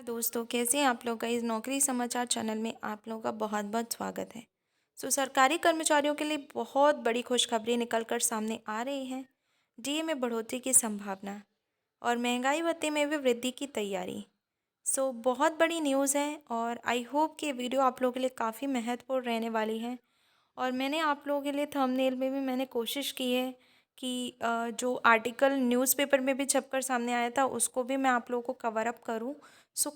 दोस्तों, कैसे हैं आप लोग का इस नौकरी समाचार चैनल में आप लोगों का बहुत बहुत स्वागत है। सरकारी कर्मचारियों के लिए बहुत बड़ी खुशखबरी निकल कर सामने आ रही है। डीए में बढ़ोतरी की संभावना और महंगाई भत्ते में भी वृद्धि की तैयारी। बहुत बड़ी न्यूज़ है और आई होप कि ये वीडियो आप लोगों के लिए काफ़ी महत्वपूर्ण रहने वाली है। और मैंने आप लोगों के लिए थंबनेल में भी मैंने कोशिश की है कि जो आर्टिकल न्यूज़पेपर में भी छपकर सामने आया था उसको भी मैं आप लोगों को कवर अप करूं।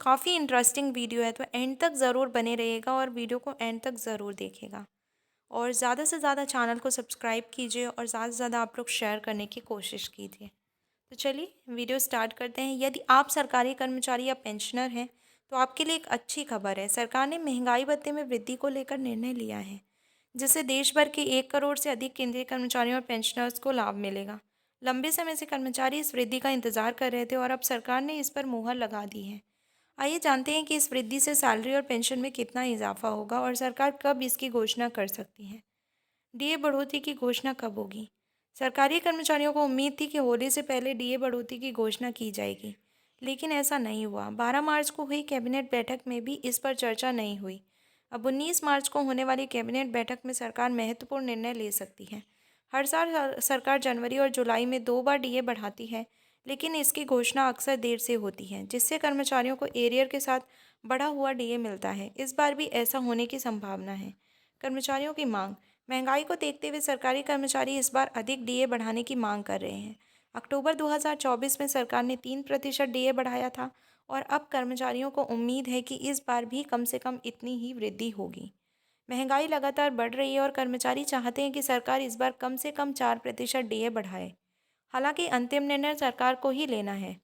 काफ़ी इंटरेस्टिंग वीडियो है, तो एंड तक ज़रूर बने रहिएगा और वीडियो को एंड तक ज़रूर देखिएगा। और ज़्यादा से ज़्यादा चैनल को सब्सक्राइब कीजिए और ज़्यादा से ज़्यादा आप लोग शेयर करने की कोशिश कीजिए। तो चलिए वीडियो स्टार्ट करते हैं। यदि आप सरकारी कर्मचारी या पेंशनर हैं तो आपके लिए एक अच्छी खबर है। सरकार ने महंगाई भत्ते में वृद्धि को लेकर निर्णय लिया है, जिससे देश भर के 1 करोड़ से अधिक केंद्रीय कर्मचारियों और पेंशनर्स को लाभ मिलेगा। लंबे समय से कर्मचारी इस वृद्धि का इंतजार कर रहे थे और अब सरकार ने इस पर मुहर लगा दी है। आइए जानते हैं कि इस वृद्धि से सैलरी और पेंशन में कितना इजाफा होगा और सरकार कब इसकी घोषणा कर सकती है। डीए बढ़ोतरी की घोषणा कब होगी? सरकारी कर्मचारियों को उम्मीद थी कि होली से पहले डीए बढ़ोतरी की घोषणा की जाएगी, लेकिन ऐसा नहीं हुआ। 12 मार्च को हुई कैबिनेट बैठक में भी इस पर चर्चा नहीं हुई। अब 19 मार्च को होने वाली कैबिनेट बैठक में सरकार महत्वपूर्ण निर्णय ले सकती है। हर साल सरकार जनवरी और जुलाई में 2 बार डीए बढ़ाती है, लेकिन इसकी घोषणा अक्सर देर से होती है, जिससे कर्मचारियों को एरियर के साथ बढ़ा हुआ डीए मिलता है। इस बार भी ऐसा होने की संभावना है। कर्मचारियों की मांग। महंगाई को देखते हुए सरकारी कर्मचारी इस बार अधिक डीए बढ़ाने की मांग कर रहे हैं। अक्टूबर 2024 में सरकार ने 3% डीए बढ़ाया था और अब कर्मचारियों को उम्मीद है कि इस बार भी कम से कम इतनी ही वृद्धि होगी। महंगाई लगातार बढ़ रही है और कर्मचारी चाहते हैं कि सरकार इस बार कम से कम 4% डीए बढ़ाए। हालांकि अंतिम निर्णय सरकार को ही लेना है।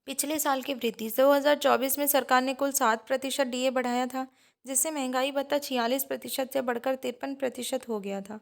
पिछले साल की वृद्धि। 2024 में सरकार ने कुल 7% डीए बढ़ाया था, जिससे महंगाई भत्ता 46% से बढ़कर 53% हो गया था।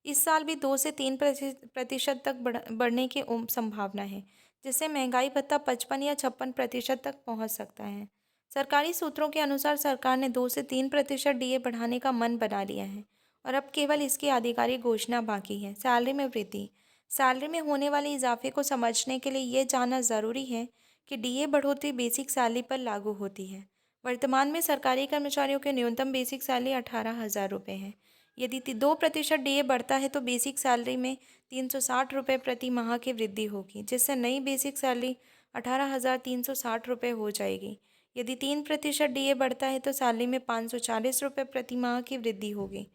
इस साल भी 2 से 3% तक बढ़ने की संभावना है, जिससे महंगाई भत्ता 55 या 56% तक पहुंच सकता है। सरकारी सूत्रों के अनुसार सरकार ने 2 से 3% डीए बढ़ाने का मन बना लिया है और अब केवल इसकी आधिकारिक घोषणा बाकी है। सैलरी में वृद्धि। सैलरी में होने वाले इजाफे को समझने के लिए ये जानना ज़रूरी है कि डीए बढ़ोतरी बेसिक सैलरी पर लागू होती है। वर्तमान में सरकारी कर्मचारियों के न्यूनतम बेसिक सैलरी 18,000 रुपये है। यदि 2% डीए बढ़ता है तो बेसिक सैलरी में 360 रुपये प्रति माह की वृद्धि होगी, जिससे नई बेसिक सैलरी 18,360 रुपये हो जाएगी। यदि 3% डीए बढ़ता है तो सैलरी में 540 रुपये प्रति माह की वृद्धि होगी,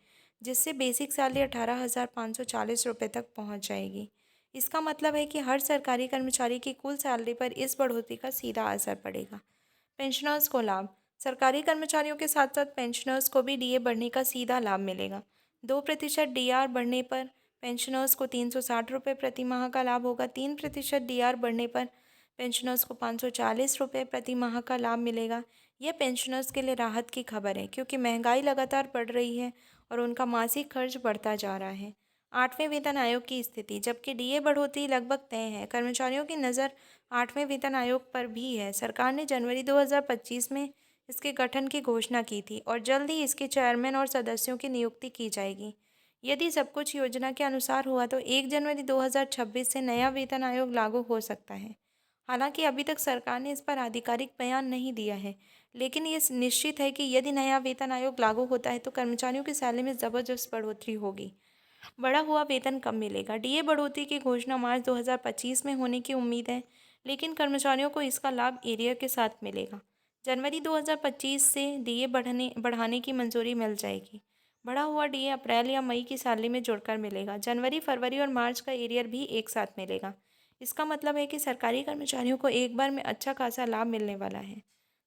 जिससे बेसिक सैलरी 18,540 रुपये तक पहुंच जाएगी। इसका मतलब है कि हर सरकारी कर्मचारी की कुल सैलरी पर इस बढ़ोतरी का सीधा असर पड़ेगा। पेंशनर्स को लाभ। सरकारी कर्मचारियों के साथ साथ पेंशनर्स को भी डीए बढ़ने का सीधा लाभ मिलेगा। 2% डीआर बढ़ने पर पेंशनर्स को 360 रुपये प्रति माह का लाभ होगा। 3% डीआर बढ़ने पर पेंशनर्स को 540 रुपये प्रति माह का लाभ मिलेगा। यह पेंशनर्स के लिए राहत की खबर है, क्योंकि महंगाई लगातार बढ़ रही है और उनका मासिक खर्च बढ़ता जा रहा है। 8वें वेतन आयोग की स्थिति। जबकि डीए बढ़ोतरी लगभग तय है, कर्मचारियों की नज़र 8वें वेतन आयोग पर भी है। सरकार ने जनवरी 2025 में इसके गठन की घोषणा की थी और जल्द ही इसके चेयरमैन और सदस्यों की नियुक्ति की जाएगी। यदि सब कुछ योजना के अनुसार हुआ तो 1 जनवरी 2026 से नया वेतन आयोग लागू हो सकता है। हालांकि अभी तक सरकार ने इस पर आधिकारिक बयान नहीं दिया है, लेकिन ये निश्चित है कि यदि नया वेतन आयोग लागू होता है तो कर्मचारियों की सैलरी में ज़बरदस्त बढ़ोतरी होगी। बढ़ा हुआ वेतन कब मिलेगा? डीए बढ़ोतरी की घोषणा मार्च 2025 में होने की उम्मीद है, लेकिन कर्मचारियों को इसका लाभ एरियर के साथ मिलेगा। जनवरी 2025 से डीए बढ़ाने की मंजूरी मिल जाएगी। बढ़ा हुआ डीए अप्रैल या मई की सैलरी में जुड़कर मिलेगा। जनवरी, फरवरी और मार्च का एरियर भी एक साथ मिलेगा। इसका मतलब है कि सरकारी कर्मचारियों को एक बार में अच्छा खासा लाभ मिलने वाला है।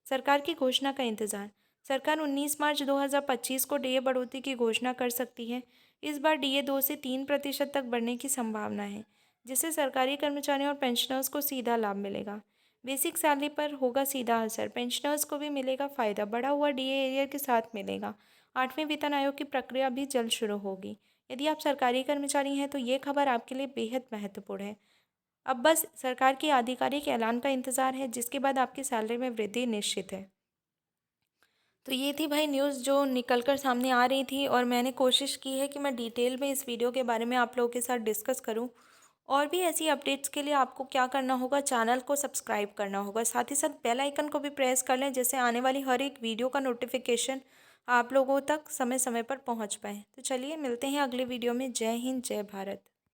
सरकार की घोषणा का इंतजार। सरकार 19 मार्च 2025 को डीए बढ़ोतरी की घोषणा कर सकती है। इस बार डीए 2 से 3% तक बढ़ने की संभावना है, जिससे सरकारी कर्मचारियों और पेंशनर्स को सीधा लाभ मिलेगा। बेसिक सैलरी पर होगा सीधा असर। पेंशनर्स को भी मिलेगा फ़ायदा। बढ़ा हुआ डीए एरियर के साथ मिलेगा। 8वें वेतन आयोग की प्रक्रिया भी जल्द शुरू होगी। यदि आप सरकारी कर्मचारी हैं तो ये खबर आपके लिए बेहद महत्वपूर्ण है। अब बस सरकार की आधिकारिक ऐलान का इंतज़ार है, जिसके बाद आपकी सैलरी में वृद्धि निश्चित है। तो ये थी भाई न्यूज़ जो निकल कर सामने आ रही थी और मैंने कोशिश की है कि मैं डिटेल में इस वीडियो के बारे में आप लोगों के साथ डिस्कस करूं और भी ऐसी अपडेट्स के लिए आपको क्या करना होगा, चैनल को सब्सक्राइब करना होगा, साथ ही साथ बेल आइकन को भी प्रेस कर लें, जिससे आने वाली हर एक वीडियो का नोटिफिकेशन आप लोगों तक समय समय पर पहुंच पाए। तो चलिए मिलते हैं अगले वीडियो में। जय हिंद, जय भारत।